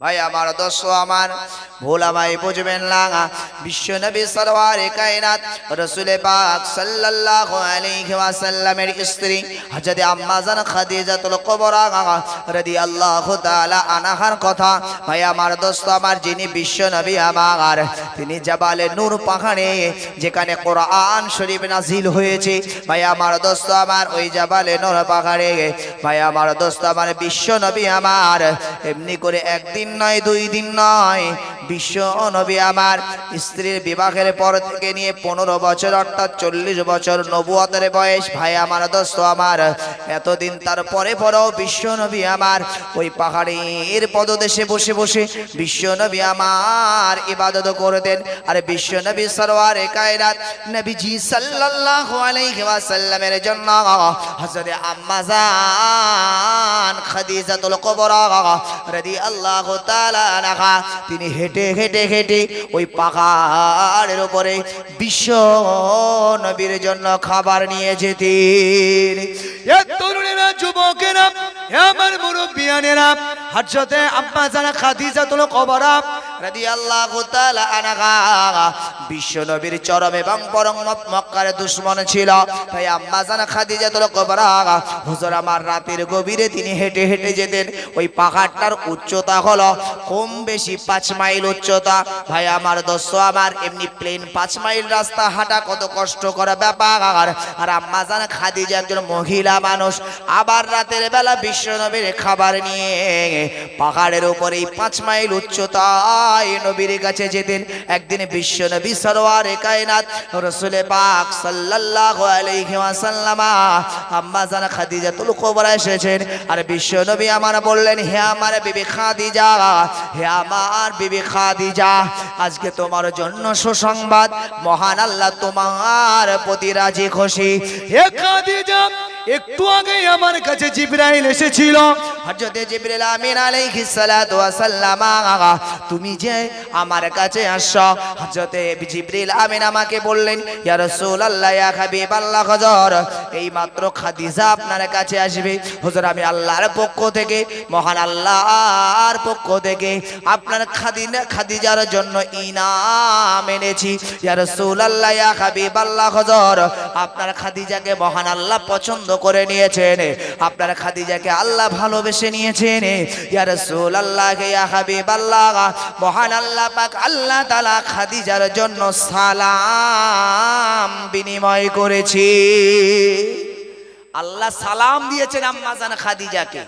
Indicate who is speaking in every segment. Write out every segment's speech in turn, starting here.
Speaker 1: ভাই আমার দোস্ত আমার ভুল আমায় বুঝবেন না। বিশ্ব নবী সরওয়ারে কায়নাত রাসূল পাক সাল্লাল্লাহু আলাইহি ওয়াসাল্লামের স্ত্রী হযরত আম্মা জান খাদিজাতুল কুবরা রাদিয়াল্লাহু তাআলা আনহার কথা। ভাই আমার দোস্ত আমার, যিনি বিশ্ব নবী আমার, তিনি জাবালে নূর পাহাড়ে যেখানে কোরআন শরীফ নাজিল হয়েছে, ভাই আমার দোস্ত আমার, ওই জাবালে নূর পাহাড়ে ভাই আমার দোস্ত আমার বিশ্ব নবী আমার এমনি করে একদিন নয়, 2 দিন নয়, বিশ্ব নবী আমার স্ত্রীর বিবাহের পর থেকে নিয়ে 15 বছর অর্থাৎ 40 বছর নবুয়তের বয়স। ভাই আমার দোস্ত আমার, এতদিন তারপরে পরেও বিশ্ব নবী আমার ওই পাহাড়ের পদদেশে বসে বসে বিশ্ব নবী আমার ইবাদত করতেন। আর বিশ্ব নবী সরওয়ারে কায়নাত নবীজি সাল্লাল্লাহু আলাইহি ওয়াসাল্লামের জন্য হযরত আম্মা জান খাদিজাতুল কুবরা রাদিয়াল্লাহু তাআলা আনহা তিনি হেঁটে হেঁটে হেঁটে ওই পাহাড়ের উপরে বিশ্ব নবীর জন্য খাবার নিয়ে যেতেন।
Speaker 2: এ তরুণেরা, যুবকেরা, আমার মুরব্বিয়ানেরা, হযরত আম্মা জান খাদিজাতুল কুবরা
Speaker 1: রাদিয়াল্লাহু তাআলা আনহা বিশ্ব নবীর চরম এবং পরম মক্কার দুশমন ছিল। তাই আম্মা জান খাদিজাতুল কুবরা হুজুর আমার রাতের গভীরে তিনি হেঁটে হেঁটে যেতেন। ওই পাহাড়টার উচ্চতা হলো কম বেশি 5 মাইল উচ্চতা। ভাই আমার দোস্ত আমার, এমনি প্লেন 5 মাইল রাস্তা হাঁটা কত কষ্টকর ব্যাপার। আর আম্মা জান খাদিজা একজন মহিলা মানুষ, আবার রাতের বেলা বিশ্ব নবীর খাবার নিয়ে পাহাড়ের উপরে 5 মাইল উচ্চতায় নবীর কাছে যেতেন। একদিন বিশ্ব নবী সরওয়ারে কায়নাত রাসূল পাক সাল্লাল্লাহু আলাইহি ওয়াসাল্লাম আম্মা জান খাদিজাতুল কুবরা এসেছেন। আর বিশ্ব নবী আমার বললেন, হে আমার বিবি খাদিজা, হে আমার বিবি খাদিজা, আজকে তোমার জন্য সুসংবাদ, মহান আল্লাহ তোমার প্রতি রাজি খুশি।
Speaker 2: হে খাদিজা, একটু আগে আমার কাছে জিবরাইল এসেছিল।
Speaker 1: হযরত জিবরিল আমিন আলাইহিস সালাতু ওয়াস সালাম, তুমি যে আমার কাছে আসছো, হযরত জিবরিল আমিন আমাকে বললেন, ইয়া রাসূলুল্লাহ, ইয়া হাবিবাল্লাহ, হুজুর এই মাত্র খাদিজা আপনার কাছে আসবে। হুজুর আমি আল্লাহর পক্ষ থেকে, মহান আল্লাহর পক্ষ থেকে আপনার খাদিজার জন্য ইনাম এনেছি। ইয়া রাসূলুল্লাহ, ইয়া হাবিবাল্লাহ, হুজুর আপনার খাদিজাকে মহান আল্লাহ পছন্দ করে নিয়েছেন, আপনার খাদিজাকে আল্লাহ ভালোবেসে নিয়েছেন। ইয়া রাসূলুল্লাহ, ইয়া হাবিবাল্লাহ, মহান আল্লাহ পাক আল্লাহ তাআলা খাদিজার জন্য সালাম বিনিময় করেছি। আল্লাহ সালাম দিয়েছেন আম্মা জান খাদিজাকে,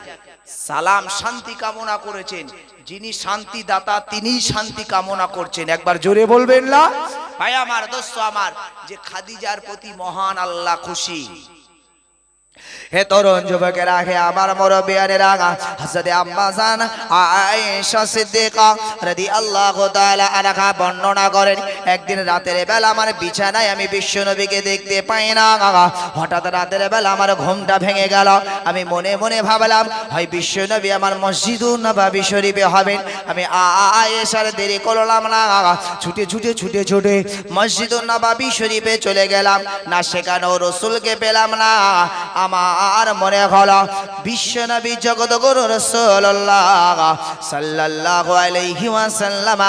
Speaker 1: সালাম শান্তি কামনা করেছেন। যিনি শান্তি দাতা তিনি শান্তি কামনা করছেন। একবার জোরে বলবেন না? ভাই আমার দোস্ত আমার, যে খাদিজার প্রতি মহান আল্লাহ খুশি। হে তরুণ যুবকেরা, হে আমার মুরব্বিয়ানেরা, হযরত আম্মা জান আয়েশা সিদ্দিকা রাদিয়াল্লাহু তাআলা আনহা বর্ণনা করেন, একদিন রাতের বেলা আমার বিছানায় আমি বিশ্ব নবীকে দেখতে পাই না। হঠাৎ রাতের বেলা আমার ঘুমটা ভেঙে গেল। আমি মনে মনে ভাবলাম, হয় বিশ্ব নবী আমার মসজিদুন নববী শরীফে হবেন। আমি আয়েশার দেরি করলাম না, ছুটে ছুটে ছুটে ছুটে মসজিদুন নববী শরীফে চলে গেলাম। না সেখানেও রাসূলকে পেলাম না। আমার মনে হলো বিশ্ব নবী জগৎগুরু রাসূলুল্লাহ সাল্লাল্লাহু আলাইহি ওয়াসাল্লাম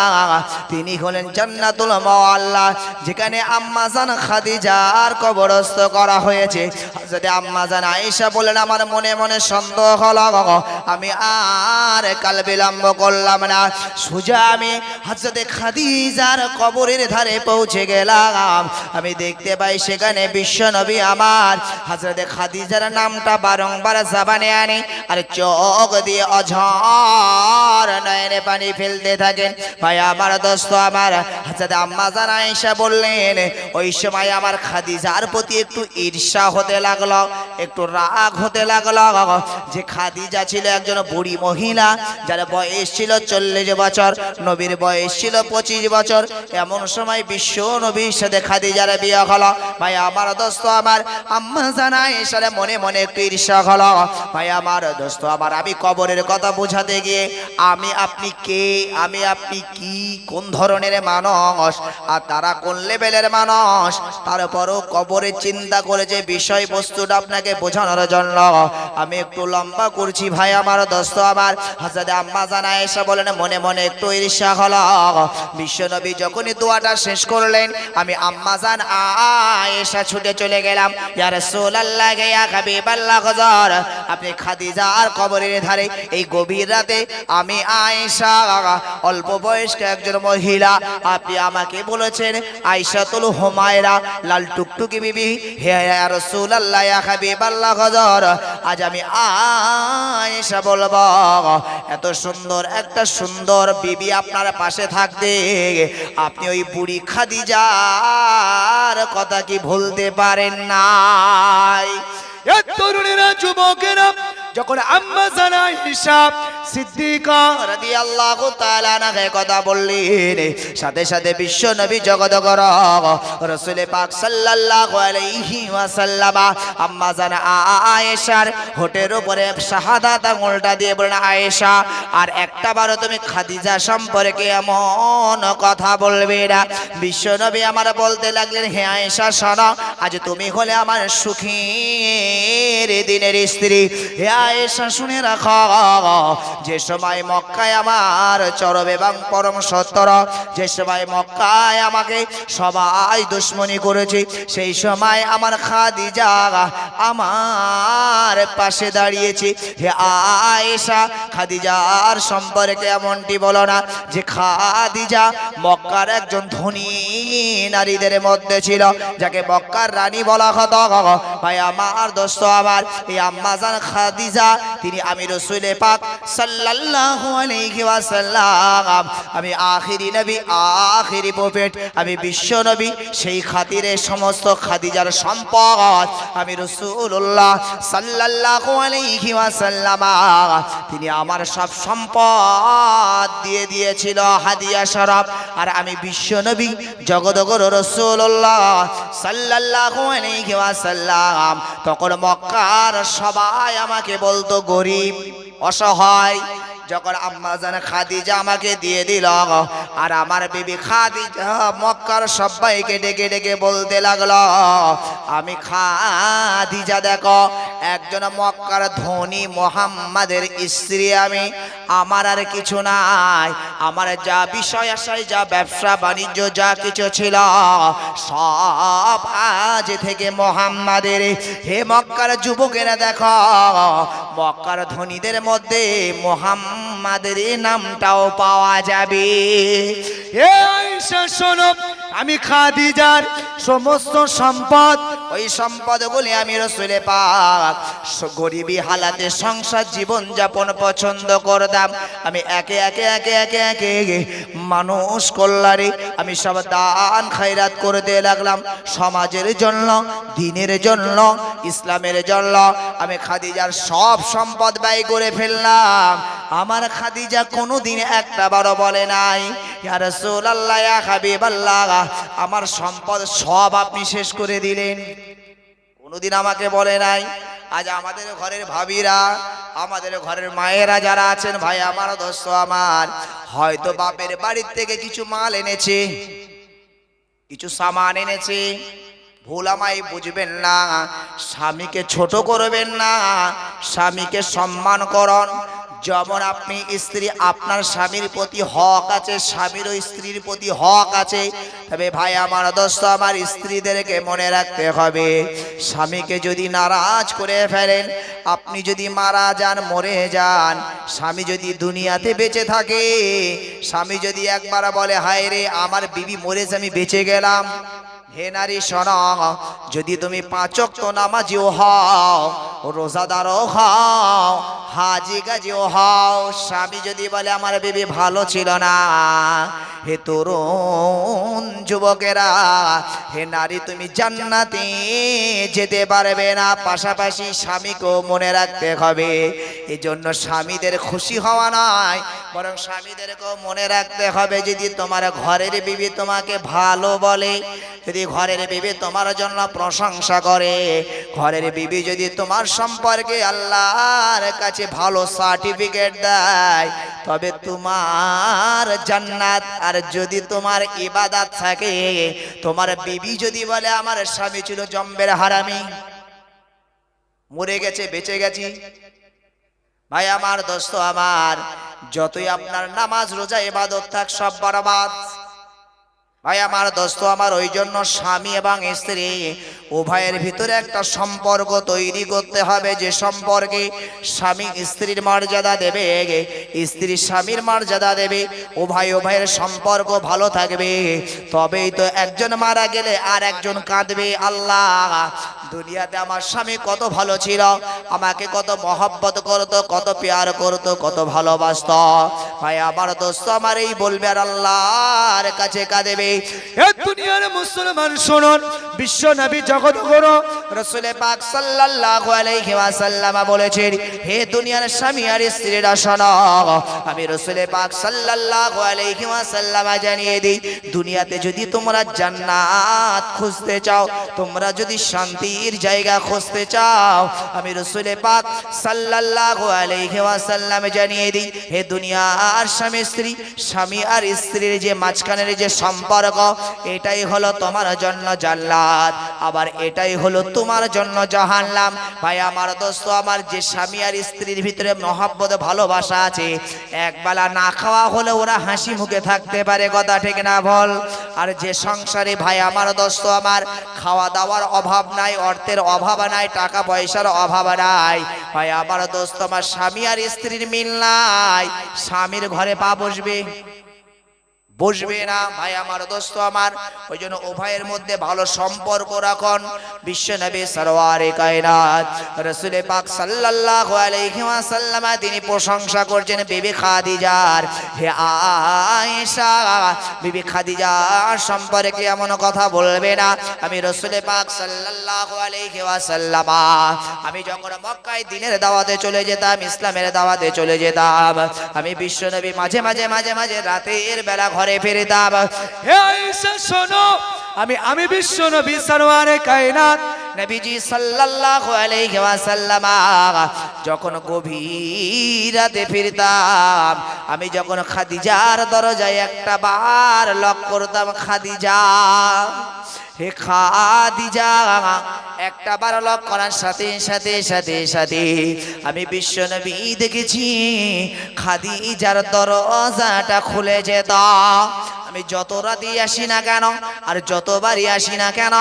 Speaker 1: তিনি হলেন জান্নাতুল মুআল্লা, যেখানে আম্মা জান খাদিজার কবরস্থ করা হয়েছে। হযরত আম্মা জান আয়েশা বলেন, আমার মনে মনে সন্দেহ হলো। আমি আর কাল বিলম্ব করলাম না, সোজা আমি হযরত খাদিজার কবরের ধারে পৌঁছে গেলাম। আমি দেখতে পাই সেখানে বিশ্ব নবী আমার হযরত খাদিজার নামটা বারংবার জবানে আনে আর চোখ দিয়ে অঝর নয়নে পানি ফেলতে থাকেন। ভাই আমার দোস্ত আমার, হযরত আম্মা জান আয়েশা বললেন, ওই সময় আমার খাদিজার প্রতি একটু ঈর্ষা হতে লাগলো, একটু রাগ হতে লাগলো। যে খাদিজা ছিল একজন বুড়ি মহিলা, যার বয়স ছিল 40 বছর, নবীর বয়স ছিল 25 বছর। এমন সময় বিশ্ব নবীর সাথে খাদিজার বিয়ে হলো। ভাই আমার দোস্ত আমার, আম্মা জান আয়েশার মনে মনে একটু ঈর্ষা হলো। ভাই আমার দোস্ত আমার, আমি কবরের কথা বোঝাতে গিয়ে আমি আপনি কে, আমি আপনি কি, কোন ধরনের মানুষ, আর তারা কোন লেভেলের মানুষ, তারপরও কবরে চিন্তা করেছে বিষয়বস্তুটা আপনাকে বোঝানোর জন্য আমি একটু লম্বা করছি ভাই আমার দোস্ত আমার। হযরত আম্মা জান আয়েশা বলেন মনে মনে একটু ঈর্ষা হলো। বিশ্বনবী যখনই দোয়াটা শেষ করলেন আমি আম্মা জান আয়েশা ছুটে চলে গেলাম, ইয়া রাসূলুল্লাহ ইয়া হাবিবাল্লাহ হুজুর, আপনি খাদিজার কবরের ধারে এই গভীর রাতে আমি আয়েশা অল্প বয়স্ক একজন মহিলা, আপনি আমাকে বলেছেন আয়েশাতুল হুমায়রা লাল টুকটুকি বিবি, হে ইয়া রাসূলুল্লাহ ইয়া হাবিবাল্লাহ হুজুর, আজ আমি আয়েশা বলবো এত সুন্দর একটা সুন্দর বিবি আপনার পাশে থাকতে আপনি ওই বুড়ি খাদিজার কথা কি ভুলতে পারেন নাই?
Speaker 2: এ তরুণেরা, যুবকেরা, যখন আম্মা জান আয়েশা সিদ্দিকা
Speaker 1: রাদিয়াল্লাহু তাআলা আনহা কথা বললেন, সাথে সাথে বিশ্ব নবী জগৎকর রাসূল পাক সাল্লাল্লাহু আলাইহি ওয়াসাল্লাম আম্মা জান আয়েশার হোঠের উপরে শাহাদাত আঙুলটা দিয়ে বলেন, আয়েশা আর একটা বারও তুমি খাদিজা সম্পর্কে এমন কথা বলবে না। বিশ্ব নবী আমার বলতে লাগলেন, হে আয়েশা শোনো, আজ তুমি হলে আমার সুখের দিনের স্ত্রী। হে আয়েশা শুনে রাখো, যে সময় মক্কায় আমার চরম এবং পরম সত্তর, যে সময় মক্কায় আমাকে সবাই দুশ্মনী করেছে, সেই সময় আমার খাদিজা আমার পাশে দাঁড়িয়েছে। হে আয়েশা, খাদিজার সম্পর্কে এমনটি বলো না যে খাদিজা মক্কার একজন ধনী নারীদের মধ্যে ছিল, যাকে মক্কার রানী বলা হতো। ভাই আমার দোস্ত আমার, এই আম্মা জান খাদিজা তিনি আমি রাসূল পাক সাল্লাল্লাহু আলাইহি ওয়াসাল্লাম, আমি আখিরি নবী, আখিরি প্রফেট, আমি বিশ্ব নবী, সেই খাতিরে সমস্ত খাদিজার সম্পদ আমি রাসূলুল্লাহ সাল্লাল্লাহু আলাইহি ওয়াসাল্লাম তিনি আমার সব সম্পদ দিয়ে দিয়েছিল হাদিয়া স্বরূপ। আর আমি বিশ্ব নবী জগৎগুরু রাসূলুল্লাহ সাল্লাল্লাহু আলাইহি ওয়াসাল্লাম, তখন মক্কার সবাই আমাকে বলতো গরিব, অসহায়। যখন আম্মা জান খাদিজা আমাকে দিয়ে দিল, আর আমার বিবি খাদিজা মক্কার সবাইকে ডেকে ডেকে বলতে লাগলো, আমি খাদিজা দেখো একজন মক্কার ধনী মুহাম্মাদের স্ত্রী আমি, আমার আর কিছু নাই, আমার যা বিষয় আশায় যা ব্যবসা বাণিজ্য যা কিছু ছিল সব আজ থেকে মুহাম্মাদের। হে মক্কার যুবকেরা দেখো, মক্কার ধনীদের মধ্যে মুহাম্মাদের নামটাও পাওয়া যাবে।
Speaker 2: এ আয়েশা শোনো, আমি খাদিজার সমস্ত সম্পদ,
Speaker 1: ওই সম্পদগুলি আমি রাসূল পাক গরিবী হালাতে সংসার জীবন যাপন পছন্দ করতাম, আমি একে একে একে একে একে মানুষ কল্যাণে আমি সব দান খায়রাত করতে লাগলাম, সমাজের জন্য, দ্বীনের জন্য, ইসলামের জন্য। আমি খাদিজার সব সম্পদ ব্যয় করে ফেললাম। আমার খাদিজা কোনোদিন একটা বারও বলে নাই, ইয়া রাসূলুল্লাহ ইয়া হাবিবাল্লাহ আমার সম্পদ সব আপনি শেষ করে দিলেন, কোনোদিন আমাকে বলে নাই। আজ আমাদের ঘরের ভাবিরা, আমাদের ঘরের মায়েরা যারা আছেন ভাই আমার দোস্ত আমার, হয়তো বাপের বাড়ির থেকে কিছু মাল এনেছে, কিছু সামান এনেছে, ভুল আমায় বুঝবেন না, স্বামীকে ছোট করবেন না, স্বামীকে সম্মান করুন। যেমন আপনি স্ত্রী, আপনার স্বামীর প্রতি হক আছে, স্বামীরও স্ত্রীর প্রতি হক আছে। তবে ভাই আমার দোস্ত আমার, স্ত্রীদেরকে মনে রাখতে হবে, স্বামীকে যদি নারাজ করে ফেলেন, আপনি যদি মারা যান, মরে যান, স্বামী যদি দুনিয়াতে বেঁচে থাকে, স্বামী যদি একবার বলে হায় রে আমার বিবি মরেছে আমি বেঁচে গেলাম, হে নারী শোনো, যদি তুমি 5 ওয়াক্ত নামাজিও হও, রোজাদারও হও, হাজি গাজিও হও, স্বামী যদি বলে আমার বিবি ভালো ছিল না, হে তরুণ যুবকেরা, হে নারী, তুমি জান্নাতে যেতে পারবে না। পাশাপাশি স্বামীকেও মনে রাখতে হবে। এজন্য স্বামীদের খুশি হওয়া নয়, বরং স্বামীদেরকেও মনে রাখতে হবে, যদি তোমার ঘরের বিবি তোমাকে ভালো বলে, যদি ঘরের বিবি তোমার জন্য প্রশংসা করে, ঘরের বিবি যদি তোমার সম্পর্কে আল্লাহর কাছে ভালো সার্টিফিকেট দেয় তবে তোমার জান্নাত। আর যদি তোমার ইবাদত থাকে, তোমার বিবি যদি বলে আমার স্বামী ছিল জম্বের হারামি, মরে গেছে বেঁচে গেছি, ভাই আমার দোস্ত আমার, যতই আপনার নামাজ রোজা ইবাদত থাক সব বরবাদ। ভাই আমার দোস্ত আমার, ওই জন্য স্বামী এবং স্ত্রী উভয়ের ভিতরে একটা সম্পর্ক তৈরি করতে হবে, যে সম্পর্কে স্বামী স্ত্রীর মর্যাদা দেবে, স্ত্রী স্বামীর মর্যাদা দেবে, উভয়ের সম্পর্ক ভালো থাকবে। তবেই তো একজন মারা গেলে আর একজন কাঁদবে, আল্লাহ দুনিয়াতে আমার স্বামী কত ভালো ছিল, আমাকে কত মহব্বত করতো, কত প্যার করতো, কত ভালোবাসত। ভাই আমার দোস্ত আমার এই বলবে আর আল্লাহর কাছে কাঁদবে।
Speaker 2: এ দুনিয়ার মুসলমান শুনুন, বিশ্ব নবী জগৎ গুরু
Speaker 1: রাসূল পাক সাল্লাল্লাহু আলাইহি ওয়াসাল্লাম বলেছেন, হে দুনিয়ার স্বামী আর স্ত্রীরা শোনো, আমি রাসূল পাক সাল্লাল্লাহু আলাইহি ওয়াসাল্লাম জানিয়ে দিই, দুনিয়াতে যদি তোমরা জান্নাত খুঁজতে চাও, তোমরা যদি শান্তির জায়গা খুঁজতে চাও, আমি রাসূল পাক সাল্লাল্লাহু আলাইহি ওয়াসাল্লাম জানিয়ে দিই, হে দুনিয়ার স্বামী স্ত্রী, স্বামী আর স্ত্রীর যে মাঝখানের যে সম্পর্ক, এটাই হলো তোমার জন্য জান্নাত, আবার এটাই হলো তোমার জন্য জাহান্নাম। ভাই আমার দোস্ত আমার, যে স্বামী আর স্ত্রীর ভিতরে মহব্বত ভালোবাসা আছে, একবেলা না খাওয়া হলে ওরা হাসি মুখে থাকতে পারে, কথা ঠিক না বল? আর যে সংসারে ভাই আমার দোস্ত আমার খাওয়া দাওয়ার অভাব নাই, অর্থের অভাব নাই, টাকা পয়সার অভাব নাই, ভাই আমার দোস্ত আমার স্বামী আর স্ত্রীর মিল নাই, স্বামীর ঘরে পা বসবে বসবে না। ভাই আমার দোস্ত আমার, ওই জন্য উভয়ের মধ্যে ভালো সম্পর্ক রাখুন। বিশ্ব নবী সরওয়ারে কায়নাত রাসূল পাক সাল্লাল্লাহু আলাইহি ওয়াসাল্লাম তিনি প্রশংসা করছেন বিবি খাদিজার। হে আয়েশা, বিবি খাদিজার সম্পর্কে এমন কথা বলবে না। আমি রাসূল পাক সাল্লাল্লাহু আলাইহি ওয়াসাল্লাম আমি যখন মক্কায় দ্বীনের দাওয়াতে চলে যেতাম, ইসলামের দাওয়াতে চলে যেতাম, আমি বিশ্ব নবী মাঝে মাঝে রাতের বেলা ঘরে ফিরতাম।
Speaker 2: হে আয়েশা শোনো, আমি বিশ্ব নবী সরওয়ারে কায়নাত
Speaker 1: নবীজি সাল্লাল্লাহু আলাইহি ওয়াসাল্লাম যখন গভীর রাতে ফিরতাম, আমি যখন খাদিজার দরজায় একটা বার লক করতাম, খাদিজা, হে খাদিজা, একটা বার লক করার সাথে সাথে আমি বিশ্ব নবী দেখেছি খাদিজার দরজাটা খুলে যেত। আমি যত রাতেই আসি না কেন আর যতবারই আসি না কেন,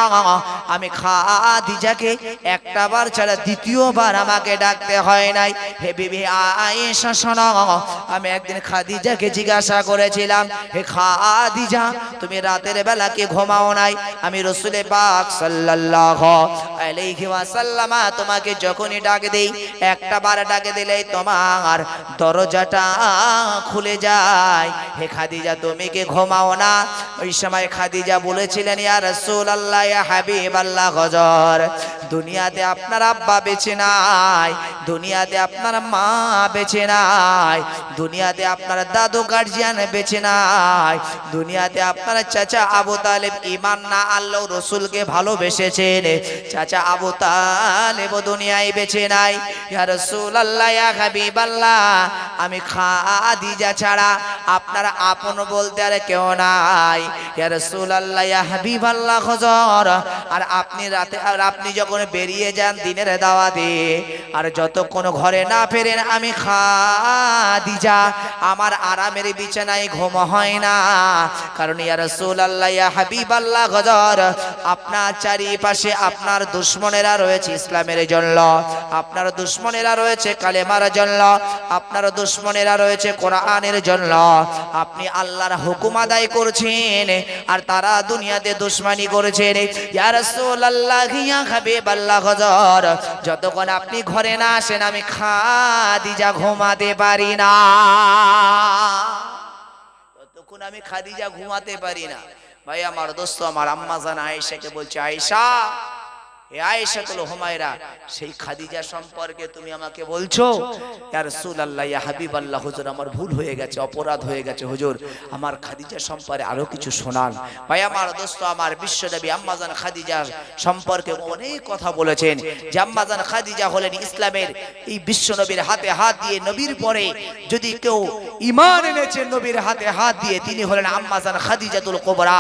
Speaker 1: আমি খাদিজাকে একটা বার ছাড়া দ্বিতীয়বার আমাকে ডাকতে হয় নাই। হে বিবি আয়েশা শোনো, আমি একদিন খাদিজাকে জিজ্ঞাসা করেছিলাম, হে খাদিজা, তুমি রাতের বেলা কি ঘুমাও নাই? আমি রাসূল পাক সাল্লাল্লাহু আলাইহি ওয়াসাল্লাম তোমাকে যখনই ডাক দেই, একটা বার ডাক দিলেই তোমার দরজাটা খুলে যায়। হে খাদিজা, তুমি কি ঘুমাও না? ওই সময় খাদিজা বলেছিলেন, ইয়া রাসূলুল্লাহ, ইয়া হাবিবাল্লাহ, হুজুর, দুনিয়াতে আপনার আব্বা বেঁচে নাই, দুনিয়াতে আপনার মা বেঁচে নাই, দুনিয়াতে আপনার দাদু গার্জিয়ান বেঁচে নাই, দুনিয়াতে আপনার চাচা আবু তালেব ঈমান না আল্লাহ রাসূলকে ভালোবেসেছেন, চাচা আবু তালেব দুনিয়ায় বেঁচে নাই। ইয়া রাসূলুল্লাহ, ইয়া হাবিবাল্লাহ, আমি খাদিজা ছাড়া আপনার আপন বলতে আর কেউ নাই। ইয়া রাসূলুল্লাহ, ইয়া হাবিবাল্লাহ, হুজুর, আর আপনি যখন বেরিয়ে যান দিনের দাওয়াতে, আর যতক্ষণ ঘরে না ফেরেন, আমি খাদিজা আমার আরামের বিছানায় ঘুম হয় না। কারণ ইয়া রাসূলুল্লাহ, ইয়া হাবিবাল্লাহ, হুজুর, আপনার চারিপাশে আপনার দুশমনেরা রয়েছে ইসলামের জন্য, আপনার দুশমনেরা রয়েছে কালেমার জন্য, আপনার দুশমনেরা রয়েছে কোরআনের জন্য। আপনি আল্লাহর হুকুম আদায় করছেন আর তারা দুনিয়াতে দুশমনি করেছেন। ইয়া রাসূলুল্লাহ, ইয়া হাবিবাল্লাহ, হুজুর, যতক্ষণ আপনি ঘরে না আসেন আমি খাদিজা ঘুমাতে পারি না, ততক্ষণ আমি খাদিজা ঘুমাতে পারি না। ভাই আমার দোস্ত আমার, আম্মা জান আয়েশাকে বলছে, আয়েশা, এ আয়েশাতুল হুমায়রা, সেই খাদিজা সম্পর্কে তুমি আমাকে বলছো? ইয়া রাসূলুল্লাহ, ইয়া হাবিবাল্লাহ, হুজুর আমার ভুল হয়ে গেছে, অপরাধ হয়ে গেছে হুজুর, আমার খাদিজা সম্পর্কে আরো কিছু শোনান। ভাই আমার দোস্ত আমার, বিশ্বনবী আম্মাজান খাদিজা সম্পর্কে অনেক কথা বলেছেন যে আম্মাজান খাদিজা হলেন ইসলামের এই বিশ্বনবীর হাতে হাত দিয়ে, নবীর পরে যদি কেউ ঈমান এনেছেন নবীর হাতে হাত দিয়ে, তিনি হলেন আম্মাজান খাদিজাতুল কুবরা,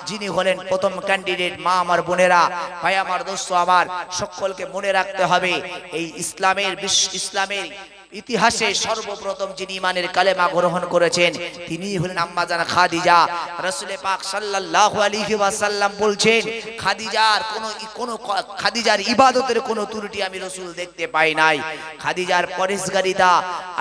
Speaker 1: যিনি হলেন প্রথম ক্যান্ডিডেট। মা আমার বোনেরা, ভাই আমার দোস্ত আমার, সকলকে মনে রাখতে হবে এই ইসলামের ইতিহাসে সর্বপ্রথম যিনি ইমানের কালেমা গ্রহণ করেছেন তিনি হলেন আম্মাজান খাদিজা। রাসূল পাক সাল্লাল্লাহু আলাইহি ওয়াসাল্লাম বলছেন, খাদিজার ইবাদতের কোনো ত্রুটি আমি রাসূল দেখতে পাই নাই। খাদিজার পরেশগারিতা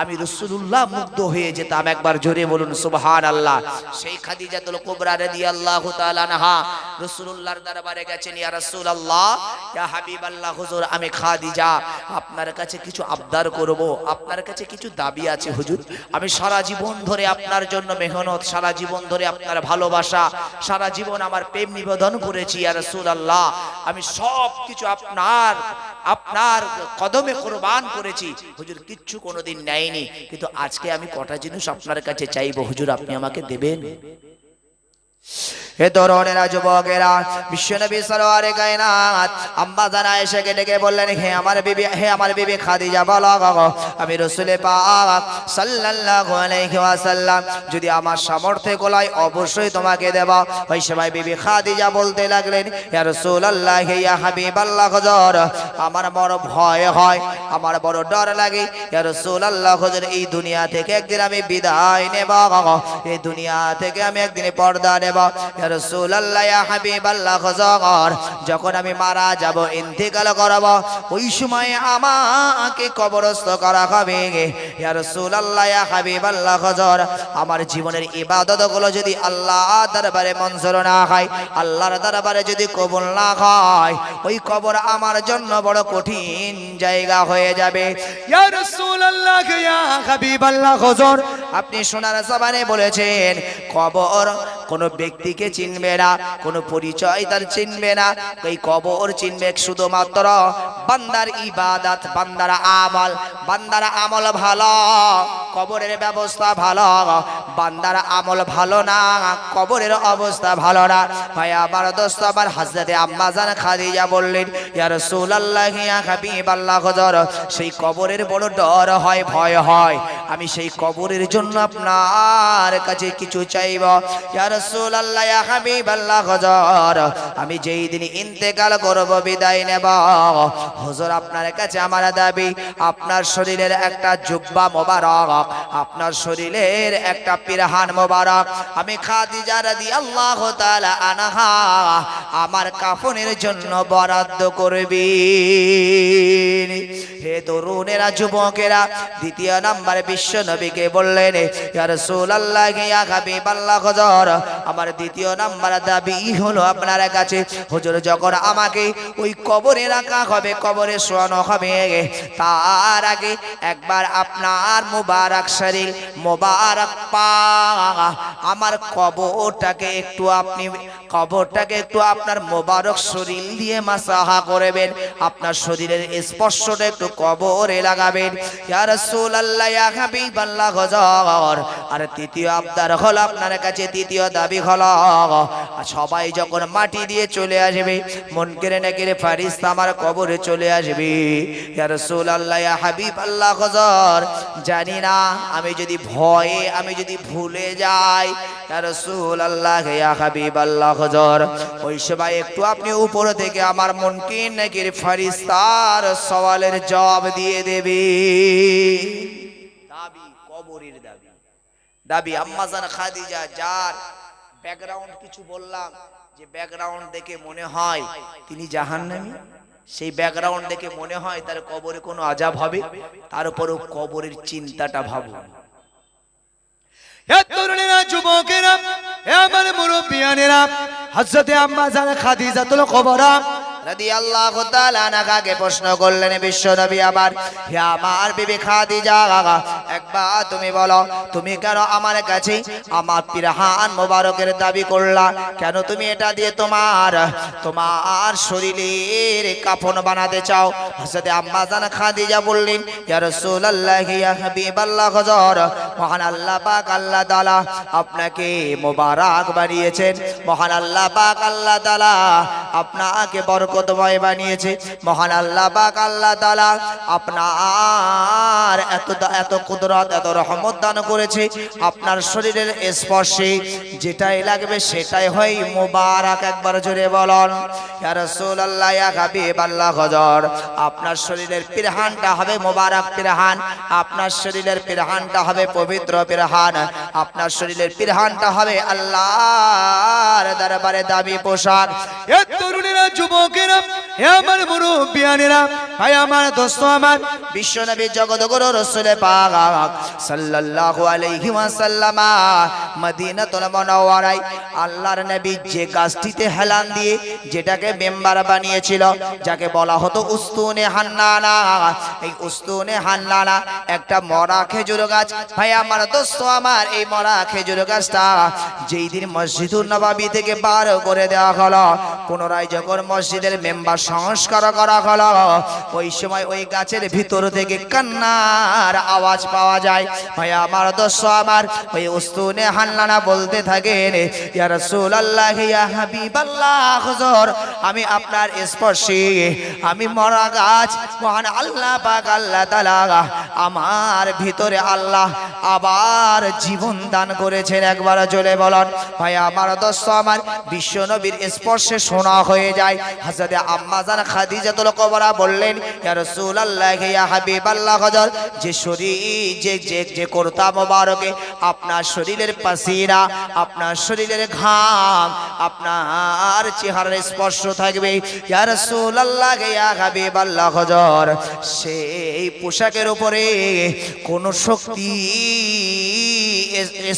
Speaker 1: আমি রাসূলুল্লাহ মুগ্ধ হয়ে যেতাম। একবার জোরে বলুন সুবহানাল্লাহ। সেই খাদিজাতুল কুবরা রাদিয়াল্লাহু তাআলা আনহা রাসূলুল্লাহর দরবারে গেছেন, ইয়া রাসূলুল্লাহ, ইয়া হাবিবাল্লাহ, হুজুর আমি খাদিজা আপনার কাছে কিছু আবদার করব, আপনার কাছে কিছু দাবি আছে হুজুর। আমি সারা জীবন ধরে আপনার জন্য মেহনত, সারা জীবন ধরে আপনার ভালোবাসা, সারা জীবন আমার প্রেম নিবেদন করেছি ইয়া রাসূলুল্লাহ। আমি সব কিছু আপনার কদমে কুরবান করেছি হুজুর, কিচ্ছু কোনোদিন নেয়নি, কিন্তু আজকে আমি কটা জিনিস আপনার কাছে চাইবো হুজুর, আপনি আমাকে দেবেন? হে তরুণেরা, যুবকেরা, বিশ্বনবী সরওয়ারে কায়নাত আম্মাজান আয়েশাকে ডেকে বললেন, হে আমার বিবি খাদিজা, বলো আমি রাসূল পাক সাল্লাল্লাহু আলাইহি ওয়াসাল্লাম যদি আমার সামর্থ্যে গোলায় অবশ্যই তোমাকে দেব। ওই সময় বিবি খাদিজা বলতে লাগলেন, ইয়া রাসূলুল্লাহ, ইয়া হাবিবাল্লাহ, হুজুর আমার বড় ভয় হয়, আমার বড় ডর লাগে ইয়া রাসূলুল্লাহ, হুজুর এই দুনিয়া থেকে একদিন আমি বিদায় নেব, এই দুনিয়া থেকে আমি একদিন পর্দা নেব ইয়া রাসূলুল্লাহ, ইয়া হাবিবাল্লাহ, হুজুর যখন আমি মারা যাব, ইন্তেকাল করব, ওই সময় আমাকে কবরস্থ করা হবে ইয়া রাসূলুল্লাহ, ইয়া হাবিবাল্লাহ, হুজুর আমার জীবনের ইবাদতগুলো যদি আল্লাহর দরবারে মঞ্জুর না হয়, আল্লাহর দরবারে যদি কবুল না হয়, ওই কবর আমার জন্য বড় কঠিন জায়গা হয়ে যাবে।
Speaker 2: ইয়া রাসূলুল্লাহ, ইয়া হাবিবাল্লাহ, হুজুর
Speaker 1: আপনি সোনার জবানে বলেছেন, কবর কোনো ব্যক্তিকে চিনবে না, কোনো পরিচয় তার চিনবে না, এই কবর চিনবে শুধুমাত্র বান্দার ইবাদত, বান্দার আমল ভালো, কবরের ব্যবস্থা ভালো, বান্দার আমল ভালো না, কবরের অবস্থা ভালো না। ভাই আমার দোস্ত আমার, হযরতে আম্মাজান খাদিজা বললেন, ইয়া রাসূলুল্লাহ, ইয়া হাবিবাল্লাহ, হুজুর সেই কবরের বড় ডর হয়, ভয় হয়, আমি সেই কবরের জন্য আপনার কাছে কিছু চাইব ইয়া রাসূলুল্লাহ, ইয়া হাবিবাল্লাহ, হুজুর আমি যেই দিন ইন্তেকাল করব, বিদায় নেব, হুজুর আপনার কাছে আমার দাবি, আপনার শরীরের একটা জুব্বা মোবারক, আপনার শরীরের একটা পিরহান মোবারক আমি খাদিজা রাদিয়াল্লাহু তাআলা আনহা আমার কাফনের জন্য বরাদ্দ করবি। হে তরুণেরা, যুবকেরা, দ্বিতীয় নাম্বার বিশ্ব নবীকে বললেন, ইয়া রাসূলুল্লাহ, ইয়া হাবিবাল্লাহ, হুজুর আমার দ্বিতীয় নাম্বার দাবি হলো আপনার কাছে, হুজুর যখন আমাকে ওই কবরে রাখা হবে, কবরে শোয়ানো হবে, তার আগে একবার আপনার মোবারক শরীর, মোবারক পা, আমার কবরটাকে একটু আপনার মোবারক শরীর দিয়ে মাসাহা করবেন, আপনার শরীরের স্পর্শটা একটু কবরে লাগাবেন ইয়া রাসূলুল্লাহ, ইয়া হাবিবাল্লাহ, হুজুর আর তৃতীয় আবদার হলো আপনার কাছে, তৃতীয় দাবি হলো সবাই যখন মাটি দিয়ে চলে আসবে, মুনকির নাকির ফেরেশতা আমার কবরে চলে আসবে ইয়া রাসূলুল্লাহ, ইয়া হাবিবাল্লাহ, হুজুর জানি না আমি যদি ভয়ে আমি যদি ভুলে যাই ইয়া রাসূলুল্লাহ, ইয়া হাবিবাল্লাহ, হুজুর ওই সময় একটু আপনি উপর থেকে আমার মুনকির নাকির ফেরেশতার সওয়ালের জবাব দিয়ে দেবে। দাবি, কবরের দাবি আম্মাজান খাদিজা, যার ব্যাকগ্রাউন্ড কিছু বললাম, যে ব্যাকগ্রাউন্ড দেখে মনে হয় তিনি জাহান্নামী, সেই ব্যাকগ্রাউন্ড দেখে মনে হয় তার কবরে কোনো আযাব হবে, তার উপরও কবরের চিন্তাটা ভাবুন।
Speaker 2: হে তরুণেরা, যুবকেরা, হে আমার মুরব্বিয়ানেরা, হযরতে আম্মাজান খাদিজাতুল কুবরা
Speaker 1: রাদিয়াল্লাহু তাআলা আনহাকে প্রশ্ন করলেন বিশ্বনবী আমার, হে আমার বিবি খাদিজা, একবার তুমি বলো তুমি কেন আমার কাছে আমার পিরহান মোবারকের দাবি করলা? কেন তুমি এটা দিয়ে তোমার শরীরের কাফন বানাতে চাও? হযরত আম্মা জান খাদিজা বললেন, ইয়া রাসূলুল্লাহ ইয়া হাবিবাল্লাহ, হুজুর মহান আল্লাহ পাক আল্লাহ তাআলা আপনাকে মোবারক বানিয়েছেন, মহান আল্লাহ পাক আল্লাহ তাআলা আপনাকে বরকতময় বানিয়েছে, মহান আল্লাহ পাক আল্লাহ তাআলা আপনার এত কুদরত এত রহমত দান করেছে, আপনার শরীরের স্পর্শে যেটাই লাগবে সেটাই হয় মোবারক। একবার জোরে বলুন, ইয়া রাসূলুল্লাহ ইয়া হাবিবাল্লাহ, হুজুর আপনার শরীরের পিরহানটা হবে মোবারক পিরহান, আপনার শরীরের পিরহানটা হবে পবিত্র পিরহান, আপনার শরীরের পিরহানটা হবে আল্লাহর দরবারে দামি পোশাক।
Speaker 2: এ তরুণেরা, যুবকেরা, হে আমার মুরব্বিয়ানেরা, ভাই আমার দোস্ত আমার,
Speaker 1: বিশ্বনবী জগৎগুরু রাসূল পাক সাল্লাল্লাহু আলাইহি ওয়াসাল্লাম মদিনাতুল মুনাওয়ারায় আল্লাহর নবী যে গাছটিতে হেলান দিয়ে যেটাকে মেম্বার বানিয়েছিল, যাকে বলা হতো উস্তুনে হান্নানা, এই উস্তুনে হান্নানা একটা মরা খেজুর গাছ। ভাই আমার দোস্ত আমার, এই মরা খেজুর গাছটা যেই দিন মসজিদুন নববী থেকে বার করে দেওয়া হলো, পুনরায় যখন মসজিদের মেম্বার সংস্কার করা হলো, ওই সময় ওই গাছের ভিতর থেকে কান্নার আওয়াজ পাওয়া যায়। ভাই আমার দোস্ত আমার, ওই উস্তুনে হান্নানা বলতে থাকেন, ইয়া রাসূলুল্লাহ ইয়া হাবিবাল্লাহ, হুজুর আমি আপনার স্পর্শে আমি মরা গাছ, মহান আল্লাহ পাক আল্লাহ তাআলা আমার ভিতরে আল্লাহ আবার জীবন দান করেছেন। একবার জোরে বলুন। ভাই আমার দোস্ত আমার, বিশ্ব নবীর স্পর্শে সোনা হয়ে যায়। হযরত আম্মা জান খাদিজাতুল কুবরা বললেন, ইয়া রাসূলুল্লাহ ইয়া হাবিবাল্লাহ, হুজুর যে শরীর যে কুরতা মোবারকে আপনার শরীরের পাসিনা, আপনার শরীরের ঘাম, আপনার চেহারার স্পর্শ থাকবে, ইয়া রাসূলুল্লাহ ইয়া হাবিবাল্লাহ, হুজুর সেই পোশাকের উপরে কোন শক্তি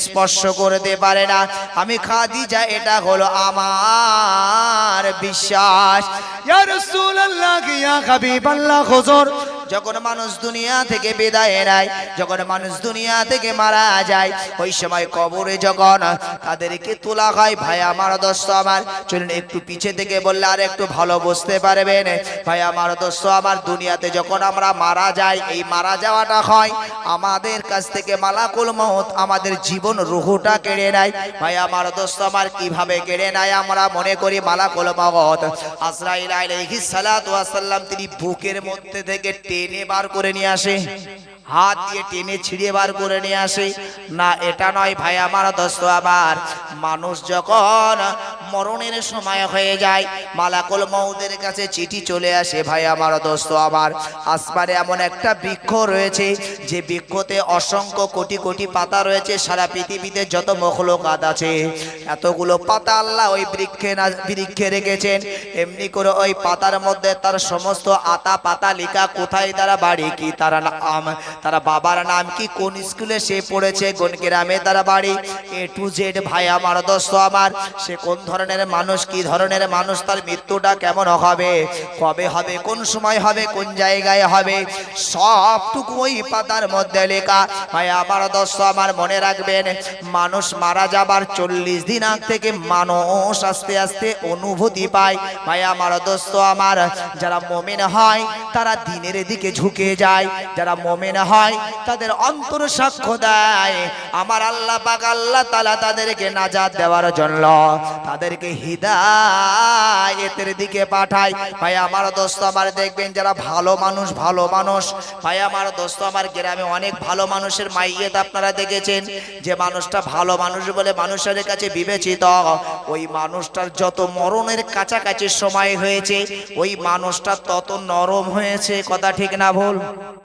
Speaker 1: স্পর্শ করতে পারে না। আমি খাদিজা, এটা হলো আমার বিশ্বাস।
Speaker 2: ইয়া রাসূলুল্লাহ ইয়া হাবিবাল্লাহ, হুজুর
Speaker 1: যখন মানুষ দুনিয়া থেকে বিদায় নেয়, যখন মানুষ দুনিয়া থেকে মারা যায়, ওই সময় কবরে যখন তাদেরকে তোলা হয়, ভাই আমার দোস্ত আমার চলুন একটু পিছে থেকে বললে আর একটু ভালো বুঝতে পারবেন। ভাই আমার দোস্ত আমার, দুনিয়াতে যখন আমরা মারা যাই, এই মারা যাওয়াটা হয় আমাদের কাছ থেকে মালাকুল মউত আমাদের জীবন রুহটা কেড়ে নেয়। ভাই আমার দোস্ত আমার, কিভাবে কেড়ে নেয়? আমরা মনে করি মালাকুল মউত আজরাইল আলাইহিস সালাতু ওয়াস সালাম তিনি বুকের মধ্যে থেকে টেনে বার করে নিয়ে আসে, হাত দিয়ে টেনে ছিঁড়ে বার করে নিয়ে আসে। না, এটা নয় ভাই আমার দোস্ত আমার, মানুষ যখন মরণের সময় হয়ে যায়, মালাকুল মউতের কাছে চিঠি চলে আসে। ভাই আমার দোস্ত আমার, আসমানে এমন একটা বৃক্ষ রয়েছে যে বৃক্ষতে অসংখ্য কোটি কোটি পাতা রয়েছে। সারা পৃথিবীতে যত মখলুকাত আছে এতগুলো পাতা আল্লাহ ওই বৃক্ষে রেখেছেন। এমনি করে ওই পাতার মধ্যে তার সমস্ত আতা পাতা লেখা, কোথায় তারা বাড়ি, কি তারা নাম, তারা বাবার নাম কি, কোন স্কুলে সে পড়েছে, কোন গ্রামে তারা বাড়ি, A to Z। ভাই আমার দোস্ত আমার, সে কোন ধরনের মানুষ, কি ধরনের মানুষ, তার মৃত্যুটা কেমন হবে, কবে হবে, কোন সময় হবে, কোন জায়গায় হবে, সবটুকু ওই পাতার মধ্যে লেখা। ভাই আমার দোস্ত আমার, মনে রাখবেন, মানুষ মারা যাবার 40 দিন আগ থেকে মানুষ আস্তে আস্তে অনুভূতি পায়। ভাই আমার দোস্ত আমার, যারা মুমিন হয় তারা দিনের দিকে ঝুঁকে যায়, যারা মুমিন হয় তাদের অন্তর সাক্ষ্য দেয় আমার আল্লাহ পাক আল্লাহ তাআলা তাদেরকে নাজাত দেওয়ার জন্য তাদেরকে হিদায়াতের দিকে পাঠায়। ভাই আমার দোস্ত আমার, দেখবেন যারা ভালো মানুষ, ভাই আমার দোস্ত আমার, গ্রামে অনেক ভালো মানুষের মাইয়াত আপনারা দেখেছেন, যে মানুষটা ভালো মানুষ বলে মানুষের কাছে বিবেচিত, ওই মানুষটার যত মরণের কাছাকাছি সময় হয়েছে, ওই মানুষটা তত নরম হয়েছে। কথা ঠিক না ভুল?